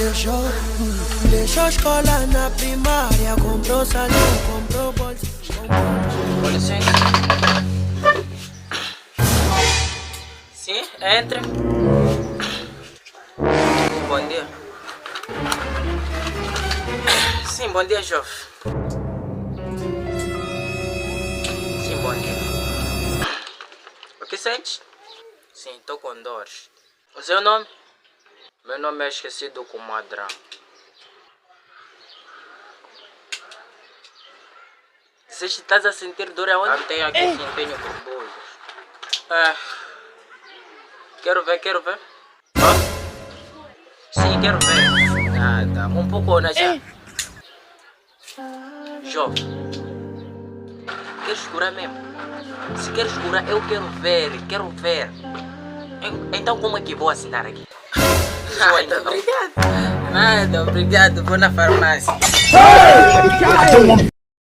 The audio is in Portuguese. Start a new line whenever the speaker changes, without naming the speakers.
deixou. Deixou escola na primária, comprou salão, comprou bolsa.
Com licença. Sim, entre. Bom dia. Sim, bom dia, jovem. Sim, bom dia. O que sente? Sim, estou com dores. O seu nome? Meu nome é esquecido como Adrão. Você estás a sentir dor aonde? Tenho aqui sim, tenho por bolhas. Quero ver. Hã? Sim, quero ver. Tá. Um pouco, né, já? Jovem. Queres curar mesmo? Se queres curar, eu quero ver. Então como é que vou assinar aqui? Nada, obrigado. Vou na farmácia.